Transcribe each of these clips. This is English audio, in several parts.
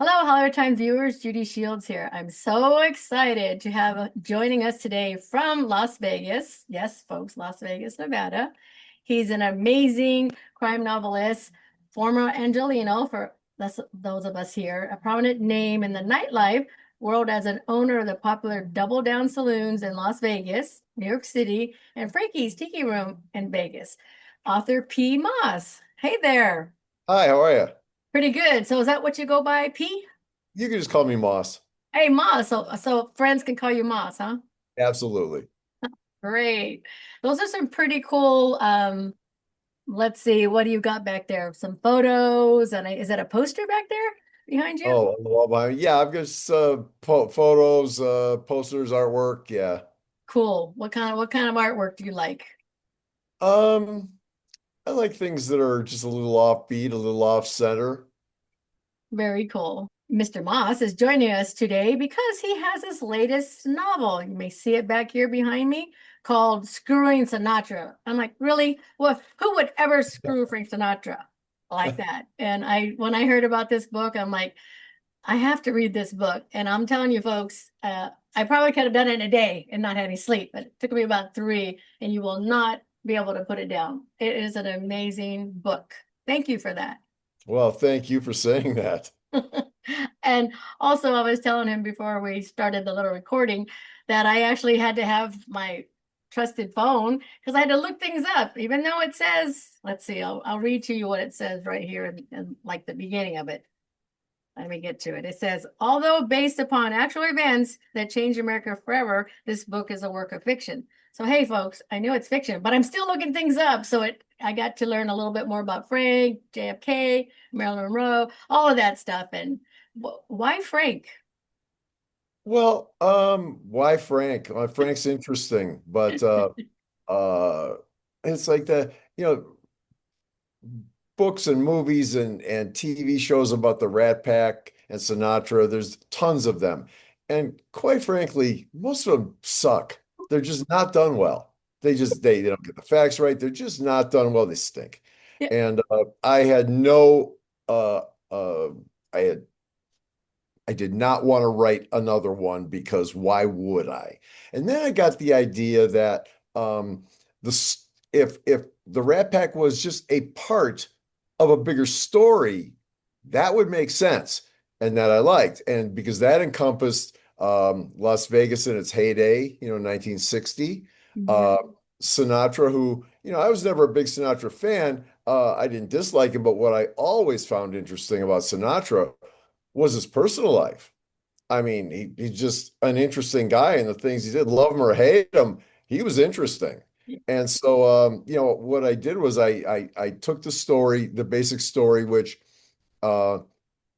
Hello, Hollywood Time viewers. Judy Shields here. I'm so excited to have joining us today from Las Vegas. Yes, folks, Las Vegas, Nevada. He's an amazing crime novelist, former Angelino for those of us here, a prominent name in the nightlife world as an owner of the popular Double Down Saloons in Las Vegas, New York City, and Frankie's Tiki Room in Vegas. Author P. Moss. Hey there. Hi, how are you? Pretty good. So is that what you go by, P? You can just call me Moss. Hey, Moss. So friends can call you Moss, huh? Absolutely. Great. Those are some pretty cool. Let's see, what do you got back there? Some photos, and is that a poster back there behind you? Oh, on the wall behind me. Yeah, I've got photos, posters, artwork. Yeah. Cool. What kind of artwork do you like? Um, I like things that are just a little offbeat, a little off center. Very cool. Mr. Moss is joining us today because he has his latest novel. You may see it back here behind me called Screwing Sinatra. I'm like, really? Well, who would ever screw Frank Sinatra like that? And when I heard about this book, I'm like, I have to read this book. And I'm telling you, folks, I probably could have done it in a day and not had any sleep, but it took me about three, and you will not be able to put it down. It is an amazing book. Thank you for that. Well, thank you for saying that. And also, I was telling him before we started the little recording that I actually had to have my trusted phone because I had to look things up, even though it says, let's see, I'll read to you what it says right here in like the beginning of it. Let me get to it. It says, although based upon actual events that changed America forever, this book is a work of fiction. So, hey, folks, I know it's fiction, but I'm still looking things up. I got to learn a little bit more about Frank, JFK, Marilyn Monroe, all of that stuff. And why Frank? Why Frank? Frank's interesting, but uh, it's like books and movies and TV shows about the Rat Pack and Sinatra. There's tons of them. And quite frankly, most of them suck. They're just not done well. They don't get the facts right. They're just not done well. They stink. Yeah. And I had no uh I had I did not want to write another one because why would I? And then I got the idea that if the Rat Pack was just a part of a bigger story, that would make sense, and that I liked, and because that encompassed Las Vegas in its heyday, 1960. Mhm. Uh, Sinatra, who, I was never a big Sinatra fan. I didn't dislike him, but what I always found interesting about Sinatra was his personal life. I mean, he's just an interesting guy, and the things he did, love him or hate him, he was interesting. And so, what I did was I took the story, the basic story, which uh,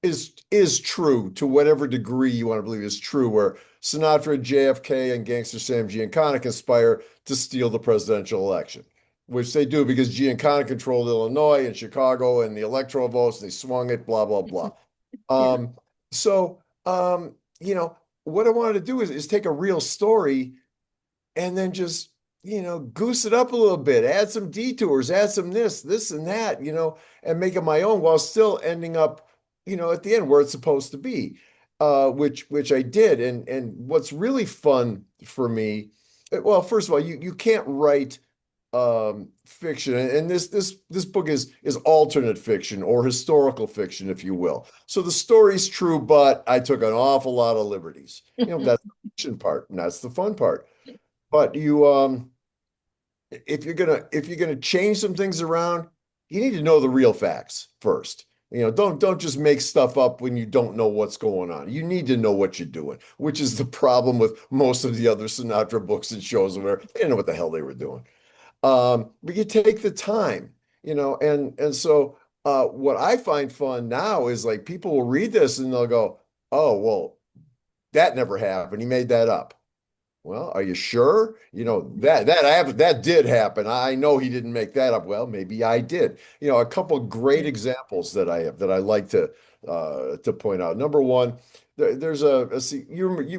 is true to whatever degree you want to believe is true, where Sinatra, JFK, and gangster Sam Giancana conspire to steal the presidential election, which they do because Giancana controlled Illinois and Chicago and the electoral votes, and they swung it, blah, blah, blah. Yeah. Um, so, what I wanted to do is take a real story and then just, goose it up a little bit, add some detours, add some this and that, and make it my own while still ending up, at the end where it's supposed to be, which I did. And what's really fun for me, well, first of all, you can't write fiction, and this book is alternate fiction or historical fiction, if you will. So the story's true, but I took an awful lot of liberties. That's the fiction part, and that's the fun part. But if you're gonna change some things around, you need to know the real facts first. Don't just make stuff up when you don't know what's going on. You need to know what you're doing, which is the problem with most of the other Sinatra books and shows where they didn't know what the hell they were doing. But you take the time, and so what I find fun now is like people will read this and they'll go, "Oh, well, that never happened. He made that up." Well, are you sure? That did happen. I know he didn't make that up. Well, maybe I did. A couple great examples that I have that I like to point out. Number one, there's a scene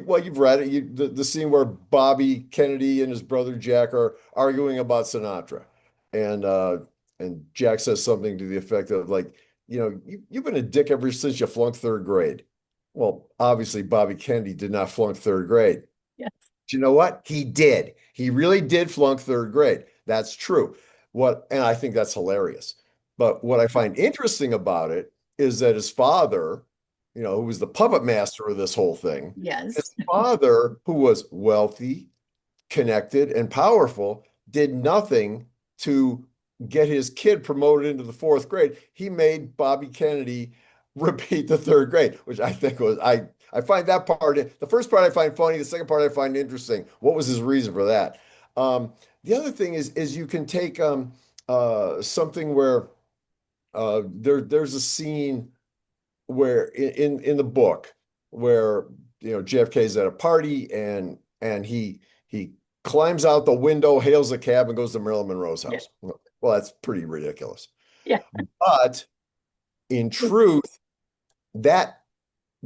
well, you've read it. The scene where Bobby Kennedy and his brother Jack are arguing about Sinatra, and uh, and Jack says something to the effect of like, you've been a dick ever since you flunked third grade. Well, obviously, Bobby Kennedy did not flunk third grade. Yes. But you know what? He did. He really did flunk third grade. That's true. And I think that's hilarious. But what I find interesting about it is that his father, who was the puppet master of this whole thing, Yes. his father, who was wealthy, connected, and powerful, did nothing to get his kid promoted into the fourth grade. He made Bobby Kennedy repeat the third grade, which I think was I find that part, the first part I find funny, the second part I find interesting. What was his reason for that? The other thing is you can take something where there's a scene where in the book where JFK is at a party and he climbs out the window, hails a cab, and goes to Marilyn Monroe's Yeah. house. Well, that's pretty ridiculous. Yeah. But in truth, that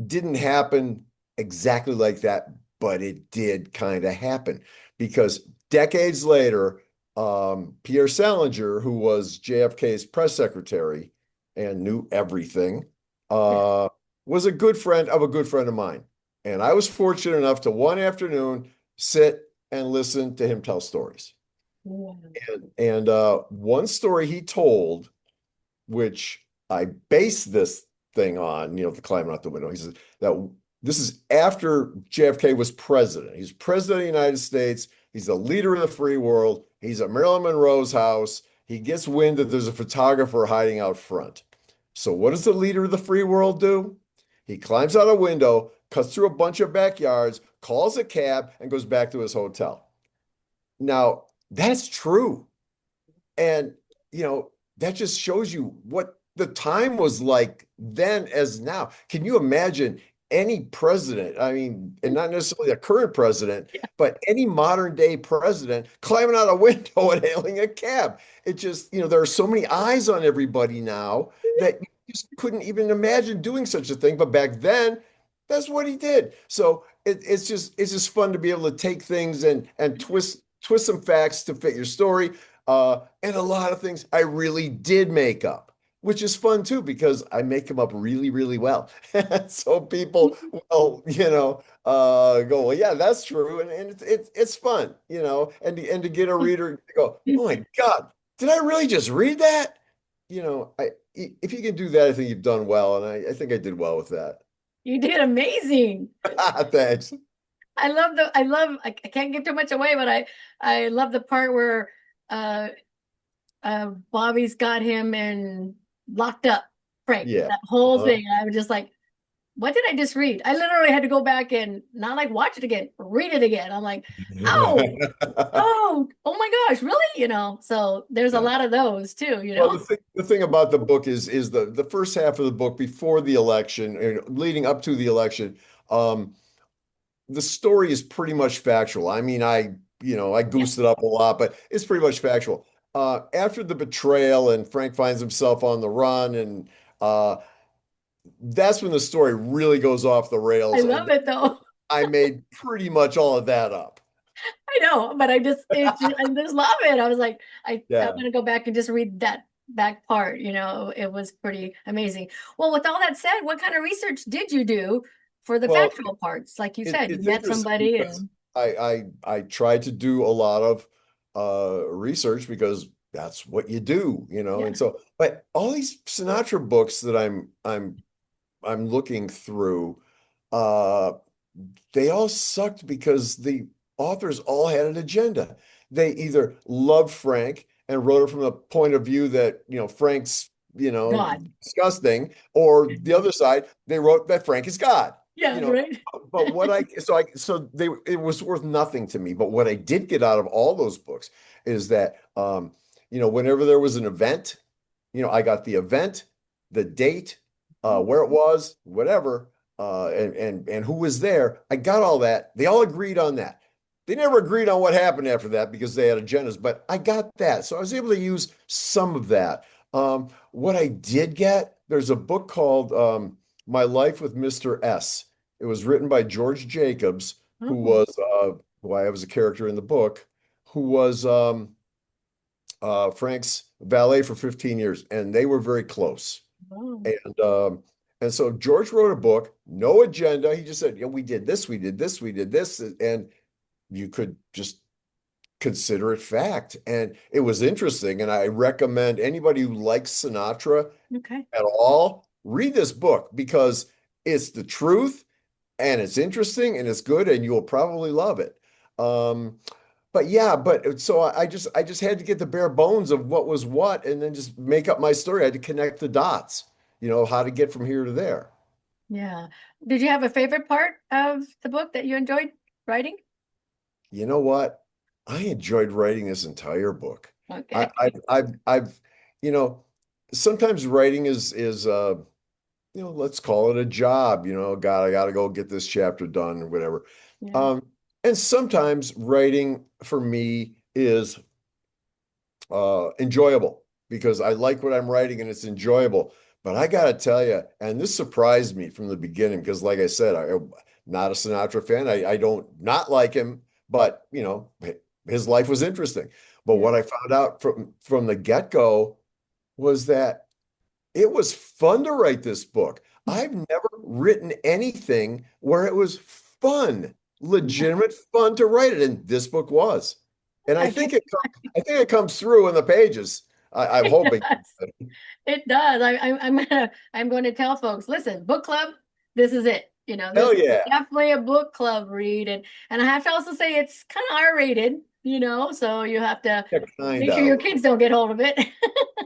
didn't happen exactly like that, but it did kind of happen because decades later, Pierre Salenger, who was JFK's press secretary and knew everything, Yeah. was a good friend of a good friend of mine. And I was fortunate enough to one afternoon sit and listen to him tell stories. And one story he told, which I base this thing on, the climbing out the window. He says that this is after JFK was president. He's president of the United States. He's the leader of the free world. He's at Marilyn Monroe's house. He gets wind that there's a photographer hiding out front. So what does the leader of the free world do? He climbs out a window, cuts through a bunch of backyards, calls a cab, and goes back to his hotel. Now, that's true. And, that just shows you what the time was like then as now. Can you imagine any president? I mean, and not necessarily a current president, but any modern day president climbing out a window and hailing a cab. It just, there are so many eyes on everybody now that you just couldn't even imagine doing such a thing. But back then, that's what he did. So it's just fun to be able to take things and twist some facts to fit your story. And a lot of things I really did make up, which is fun too, because I make them up really, really well. So people will, go, well, yeah, that's true. And it's fun, and to get a reader to go, oh my God, did I really just read that? If you can do that, I think you've done well. And I think I did well with that. You did amazing. Thanks. I can't give too much away, but I love the part where uh Bobby's got him and locked up Frank. Yeah. That whole Uh-huh. thing. I was just like, what did I just read? I literally had to go back and not like watch it again, read it again. I'm like, oh, oh my gosh, really? So there's a Yeah. lot of those too. Well, the thing about the book is the first half of the book before the election and leading up to the election, um, the story is pretty much factual. I mean, I Yeah. goosed it up a lot, but it's pretty much factual. After the betrayal and Frank finds himself on the run, and uh, that's when the story really goes off the I rails. love And it though. I made pretty much all of that up. I know, but I just love it. I was like, I'm Yeah. gonna go back and just read that back part. It was pretty amazing. Well, with all that said, what kind of research did you do for the Well, factual parts? Like you said, you it's met interesting somebody because and I tried to do a lot of research because that's what you do, yeah, and so but all these Sinatra books that I'm looking through, uh they all sucked because the authors all had an agenda. They either loved Frank and wrote it from the point of view that, Frank's, God. disgusting, or the other side, they wrote that Frank is God. Yeah, You know, right. but so they it was worth nothing to me. But what I did get out of all those books is that whenever there was an event, I got the event, the date, where it was, whatever, and who was there. I got all that. They all agreed on that. They never agreed on what happened after that because they had agendas, but I got that. So I was able to use some of that. What I did get, there's a book called My Life with Mr. S. It was written by George Jacobs, Oh, who I was a character in the book, who was Frank's valet for 15 years, and they were very close. wow. And And so George wrote a book, no agenda. He just said, yeah, we did this, we did this, we did this. And you could just consider it fact. And it was interesting. And I recommend anybody who likes Sinatra Okay. at all, read this book because it's the truth and it's interesting and it's good and you'll probably love it. Um, but yeah, but so I just had to get the bare bones of what was what and then just make up my story. I had to connect the dots, how to get from here to there. Yeah. Did you have a favorite part of the book that you enjoyed writing? You know what? I enjoyed writing this entire book. Okay. I've, you know, sometimes writing is let's call it a job, God, I got to go get this chapter done or whatever. Yeah. Um, and sometimes writing for me is enjoyable because I like what I'm writing and it's enjoyable. But I got to tell you, and this surprised me from the beginning because, like I said, I'm not a Sinatra fan. I don't not like him, but his life was interesting. But Yeah. what I found out from the get-go was that it was fun to write this book. I've never written anything where it was fun, legitimate fun to write it, and this book was. And I can, I think it comes through in the pages. I'm it hoping. does. It does. I'm going to tell folks, listen, book club, this is it. This Hell is yeah. definitely a book club read. And I have to also say it's kind of R-rated, so you have to Yeah, kind make sure your of. kids don't get hold of it.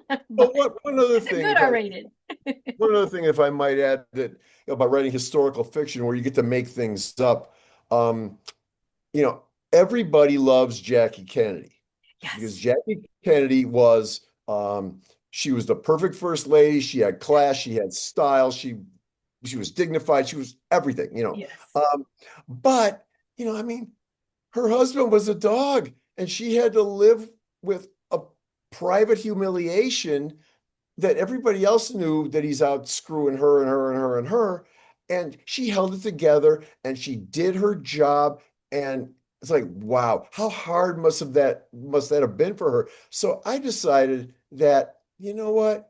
But But one other it's a thing, good R-rated. if I might add that about writing historical fiction where you get to make things up, um, you know, everybody loves Jackie Kennedy because Yes. Jackie Kennedy she was the perfect first lady. She had class, she had style, she was dignified, she was everything. Yes. Um, but, I mean, her husband was a dog and she had to live with a private humiliation that everybody else knew that he's out screwing her and her and her and her. And she held it together and she did her job. And it's like, wow, how hard must that have been for her? So I decided that, you know what?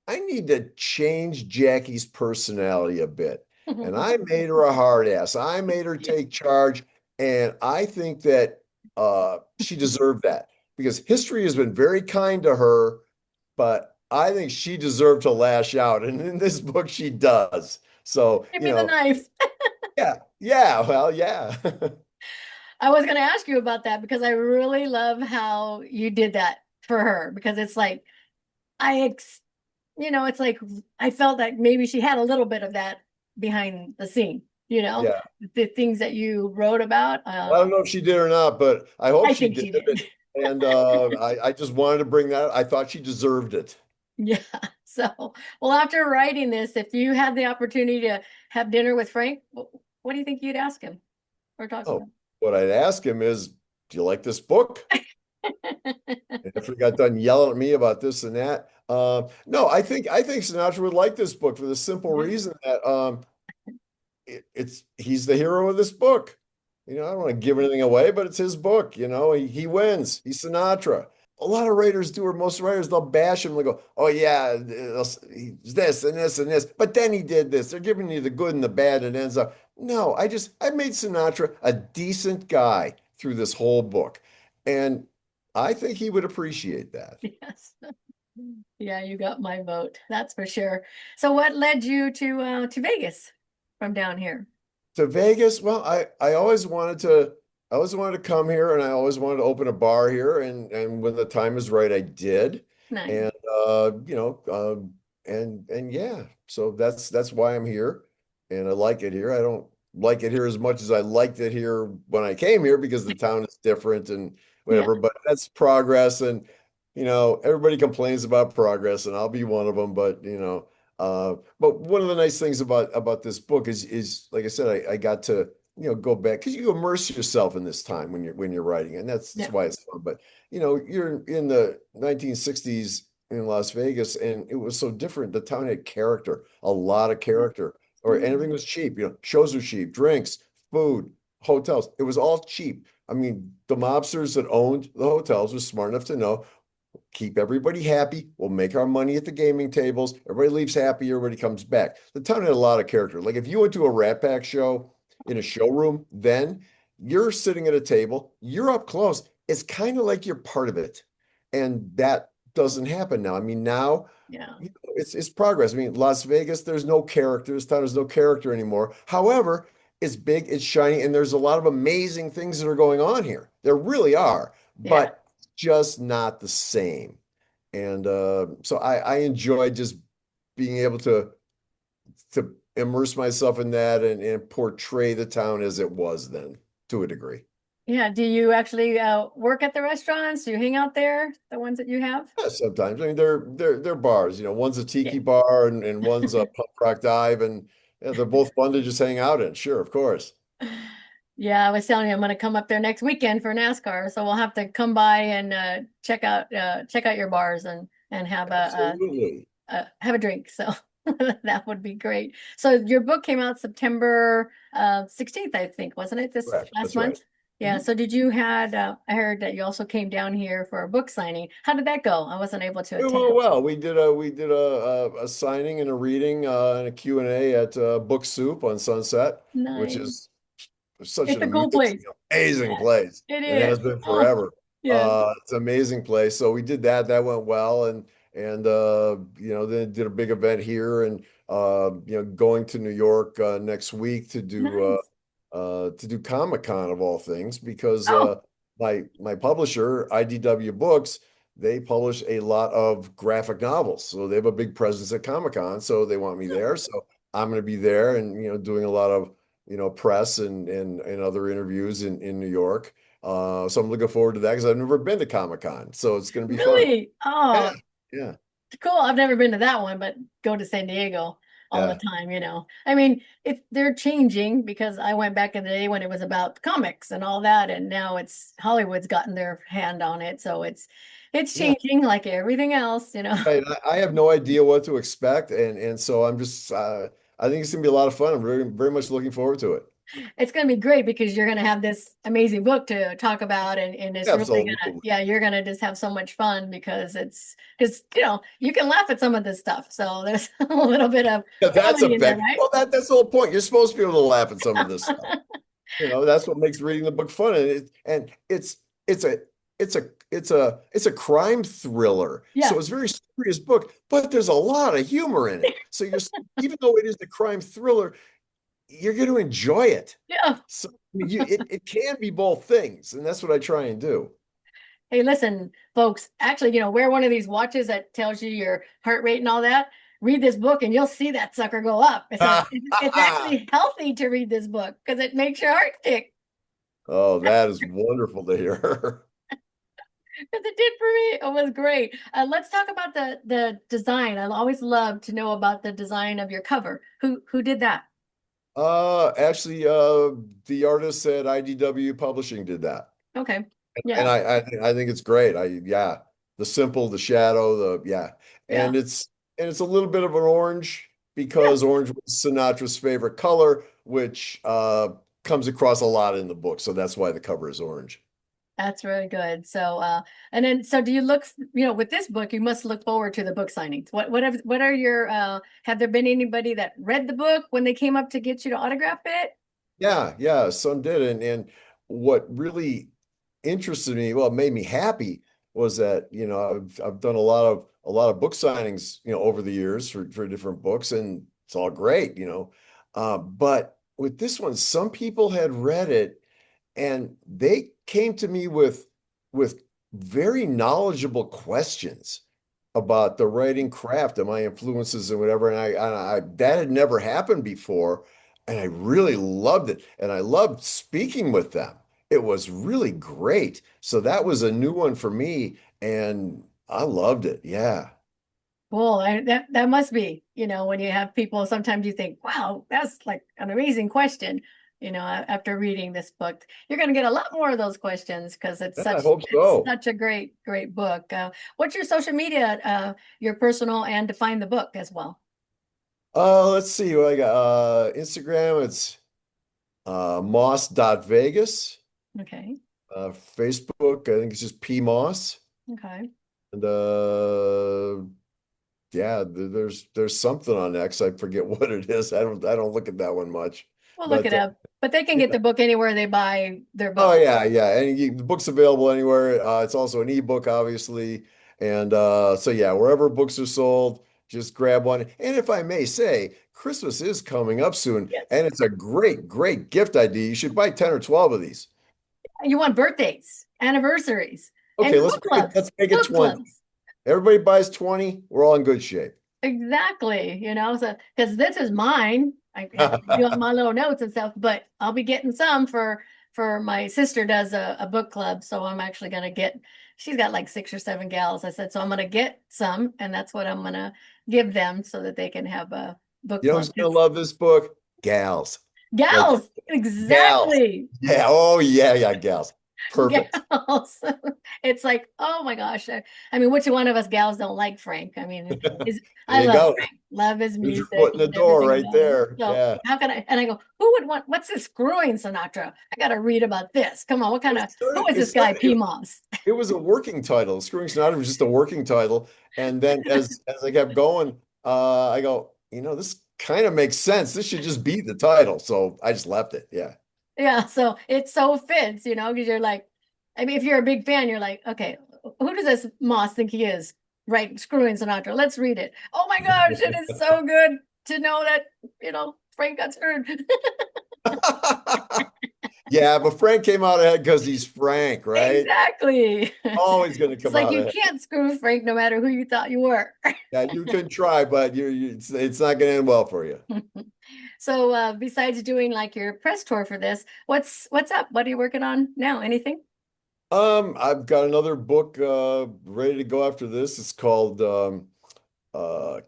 I need to change Jackie's personality a bit. And I made her a hard ass. I made her take charge. And I think that she deserved that because history has been very kind to her, but I think she deserved to lash out. And in this book, she does. So, Give me the knife. yeah, yeah, well, yeah. I was going to ask you about that because I really love how you did that for her because it's like I ex it's like I felt that maybe she had a little bit of that behind the scene, Yeah. the things that you wrote about. I don't know if she did or not, but I hope I she think did. she did. And I just wanted to bring that. I thought she deserved it. Yeah. So, well, after writing this, if you had the opportunity to have dinner with Frank, what do you think you'd ask him or talk to Oh, what I'd ask him is, do you like this book? him? And if he got done yelling at me about this and that, no, I think Sinatra would like this book for the simple Yeah. reason that he's the hero of this book. I don't want to give anything away, but it's his book. He wins. He's Sinatra. A lot of writers do, or most writers, they'll bash him. They go, "Oh yeah, he's this and this and this," but then he did this. They're giving you the good and the bad, and it ends up. No, I made Sinatra a decent guy through this whole book, and I think he would appreciate that. Yes. Yeah, you got my vote. That's for sure. So what led you to Vegas from down here? To Vegas, well, I always wanted to come here and I always wanted to open a bar here and when the time is right, I did. Nice. And and yeah, so that's why I'm here and I like it here. I don't like it here as much as I liked it here when I came here because the town is different and Yeah. whatever, but that's progress and everybody complains about progress and I'll be one of them, but but one of the nice things about this book is like I said, I got to go back because you immerse yourself in this time when you're writing, and that's Yeah. why it's fun. But you're in the 1960s in Las Vegas, and it was so different. The town had character, a lot of character, or Yeah. anything was cheap. Shows were cheap, drinks, food, hotels. It was all cheap. I mean, the mobsters that owned the hotels were smart enough to know keep everybody happy. We'll make our money at the gaming tables. Everybody leaves happy. Everybody comes back. The town had a lot of character. Like if you went to a Rat Pack show in a showroom, then you're sitting at a table, you're up close. It's kind of like you're part of it. And that doesn't happen now. I mean, now Yeah. it's progress. I mean, Las Vegas, there's no character. This town has no character anymore. However, it's big, it's shiny, and there's a lot of amazing things that are going on here. There really are, Yeah. but just not the same. And so I enjoy just being able to immerse myself in that and portray the town as it was then to a degree. Yeah. Do you actually work at the restaurants? Do you hang out there, the ones that you have? Yeah, sometimes. I mean, they're bars. One's a Yeah. tiki bar and one's a punk rock dive, and yeah, they're both fun to just hang out in. Sure, of course. Yeah, I was telling you I'm going to come up there next weekend for NASCAR, so we'll have to come by and check out your bars and have Absolutely. have a drink. So that would be great. So your book came out September 16th, I think, wasn't it? This Correct. last That's right. month? Yeah. Mhm. So did you had I heard that you also came down here for a book signing. How did that go? I wasn't able to attend. Well, we did a signing and a reading and a Q&A at Book Soup on Sunset, which Nice. is such It's an a cool place. amazing place. It It has is. been Oh, forever. yes. It's an amazing place. So we did that. That went well, and then did a big event here, and going to New York next week Nice. to do Comic-Con of all things, because Oh, my publisher, IDW Books, they publish a lot of graphic novels. So they have a big presence at Comic-Con. So they want me there. So I'm going to be there and doing a lot of press and other interviews in New York. So I'm looking forward to that because I've never been to Comic-Con. So it's going to be fun. really? Yeah, Oh, yeah, cool. I've never been to that one, but go to San Diego all the yeah. time. I mean, they're changing because I went back in the day when it was about comics and all that, and now it's Hollywood's gotten their hand on it. So it's Yeah. changing like everything else. Right. I have no idea what to expect, and so I'm just I think it's gonna be a lot of fun. I'm very very much looking forward to it. It's going to be great because you're going to have this amazing book to talk about and it's really gonna, Absolutely. yeah, you're going to just have so much fun because you can laugh at some of this stuff. So there's a little bit of Yeah, that's a comedy in there, big. right? Well, that's the whole point. You're supposed to be able to laugh at some of this stuff. That's what makes reading the book fun. And it's a it's a crime thriller. Yeah. So it's a very serious book, but there's a lot of humor in it. So even though it is a crime thriller, you're going to enjoy it. Yeah. So I mean, it can be both things, and that's what I try and do. Hey, listen, folks, actually, wear one of these watches that tells you your heart rate and all that. Read this book and you'll see that sucker go up. So it's actually healthy to read this book because it makes your heart tick. Oh, that is wonderful to hear. Because it did for me. It was great. Let's talk about the design. I always love to know about the design of your cover. Who did that? Actually, the artist at IDW Publishing did that. Okay. And Yeah. I think it's great. Yeah, the simple, the shadow, yeah, Yeah. and it's a little bit of an orange Yeah. because orange was Sinatra's favorite color, which comes across a lot in the book. So that's why the cover is orange. That's really good. So do you with this book, you must look forward to the book signings. What are your have there been anybody that read the book when they came up to get you to autograph it? Yeah, some did, and what really interested me, well, it made me happy was that I've done a lot of book signings over the years for different books, and it's all great. But with this one, some people had read it and they came to me with very knowledgeable questions about the writing craft and my influences and whatever. And I that had never happened before, and I really loved it. And I loved speaking with them. It was really great. So that was a new one for me, and I loved it. Yeah. Well, that must be, when you have people, sometimes you think, wow, that's like an amazing question. After reading this book, you're going to get a lot more of those questions because Yeah, I hope it's so. such a great book. What's your social media, your personal and define the book as well? Let's see what I got. Instagram, it's moss.vegas. Okay. Facebook, I think it's just P Moss. Okay. And yeah, there's something on X. I forget what it is. I don't look at that one much. We'll look But it up. But they can get the book anywhere they buy their oh book. yeah, yeah. And the book's available anywhere. It's also an ebook, obviously. And so yeah, wherever books are sold, just grab one. And if I may say, Christmas is coming up soon, Yes. and it's a great, great gift idea. You should buy 10 or 12 of these. You want birthdays, anniversaries, and Okay, let's book make it clubs. let's make it Book 20. clubs. Everybody buys 20, we're all in good shape. Exactly. So because this is mine. I have to do my little notes and stuff, but I'll be getting some for my sister does a book club. So I'm actually gonna get, she's got like 6 or 7 gals. I said, so I'm gonna get some, and that's what I'm gonna give them so that they can have a book You know club. who's gonna love this book? Gals. Like Gals, gals. exactly. Yeah, oh yeah, yeah, gals. Perfect. Gals. It's like, oh my gosh. I mean, which one of us gals don't like Frank? I mean, There I you love go. Frank, love his There's your music, foot in the love door everything right about him. there. So Yeah. how can I? And I go, who would want? What's this screwing Sinatra? I got to read about this. Come on, what kind It of? Who started, is it this guy? started, it, PMOS. it was a working title. Screwing Sinatra was just a working title. And then as I kept going, I go, this kind of makes sense. This should just be the title. So I just left it. Yeah. Yeah, so it so fits, because you're like, I mean, if you're a big fan, you're like, okay, who does this Moss think he is? Right, screwing Sinatra. Let's read it. Oh my gosh, it is so good to know that, Frank got screwed. Yeah, but Frank came out ahead because he's Frank, right? Exactly. Always going to It's come like out you ahead. can't screw Frank no matter who you thought you were. Yeah, you can try, but it's not going to end well for you. So besides doing like your press tour for this, what's up? What are you working on now? Anything? I've got another book ready to go after this. It's called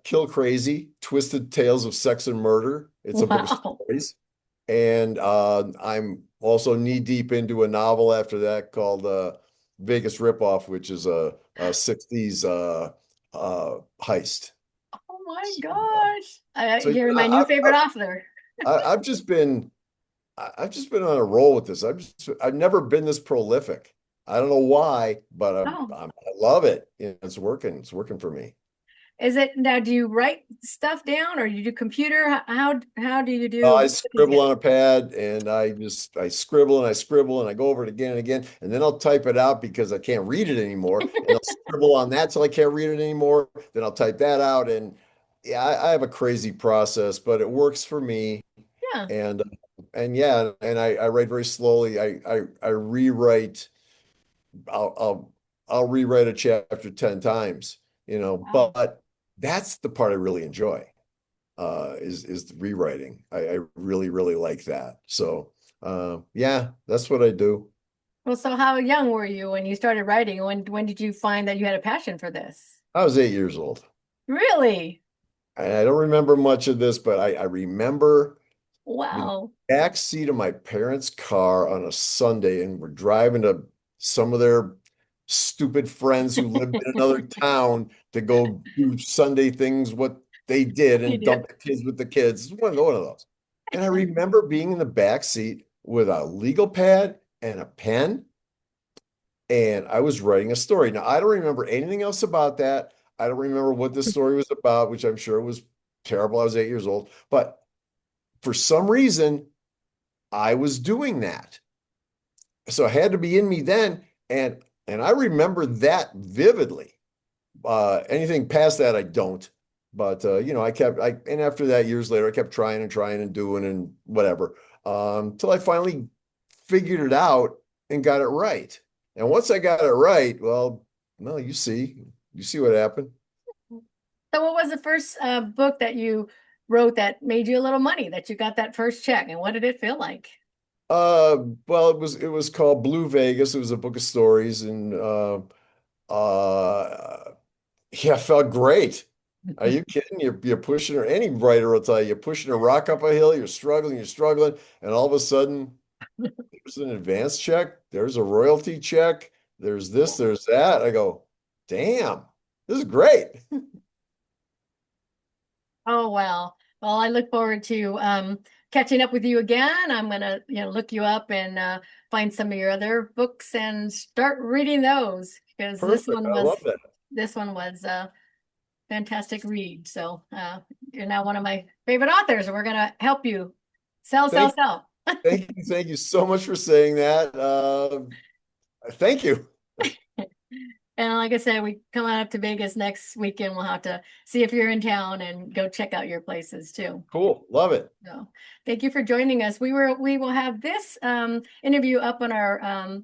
Kill Crazy: Twisted Tales of Sex and Murder. It's a book of Wow. stories. And I'm also knee deep into a novel after that called Vegas Ripoff, which is a 60s heist. Oh my So, gosh. so You're yeah, my new favorite author. I've just been I've just been on a roll with this. I've never been this prolific. I don't know why, but Oh. I love it. It's working. It's working for me. Is it now, do you write stuff down or you do computer? How do you I put these scribble together? on a pad and I scribble and I scribble and I go over it again and again and then I'll type it out because I can't read it anymore and I'll scribble on that till I can't read it anymore. Then I'll type that out and yeah, I have a crazy process, but it works for me. Yeah. And yeah, and I write very slowly. I rewrite. I'll I'll I'll rewrite a chapter 10 times, Wow. but that's the part I really enjoy is the rewriting. I really, really like that. So yeah, that's what I do. Well, so how young were you when you started writing? When did you find that you had a passion for this? I was 8 years old. Really? And I don't remember much of this, but I remember the Wow. back seat of my parents' car on a Sunday, and we're driving to some of their stupid friends who lived in another town to go do Sunday things, what they did, You and did. dump the kids with the kids. It's one of those. And I remember being in the back seat with a legal pad and a pen, and I was writing a story. Now, I don't remember anything else about that. I don't remember what this story was about, which I'm sure was terrible. I was 8 years old, but for some reason, I was doing that. So it had to be in me then. And I remember that vividly. Anything past that, I don't. But and after that, years later, I kept trying and trying and doing and whatever. Till I finally figured it out and got it right. And once I got it right, well, you see what happened. So what was the first book that you wrote that made you a little money, that you got that first check, and what did it feel like? Uh, well, it was called Blue Vegas. It was a book of stories, and uh, yeah, it felt great. Are you kidding? You're pushing her. Any writer will tell you, you're pushing a rock up a hill. You're struggling, and all of a sudden, there's an advance check. There's a royalty check. There's this. There's that. I go, damn, this is great. Oh, well. Well, I look forward to catching up with you again. I'm gonna, look you up and find some of your other books and start reading those because this Perfect. one I was love that. this one was a fantastic read. So you're now one of my favorite authors, and we're gonna help you sell, sell, Thank, sell. thank you so much for saying that. Thank you. And like I said, we come out up to Vegas next weekend. We'll have to see if you're in town and go check out your places too. Cool. Love it. So thank you for joining us. We will have this interview up on our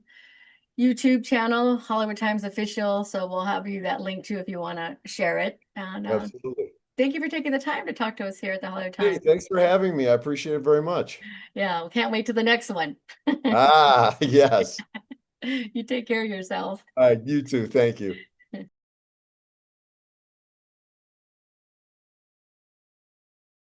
YouTube channel, Hollywood Times Official. So we'll have you that link too if you want to share it. And Absolutely. thank you for taking the time to talk to us here at the Hollywood Hey, Times. thanks for having me. I appreciate it very much. Yeah, we can't wait to the next one. Ah, yes. You take care of yourself. All right, you too. Thank you.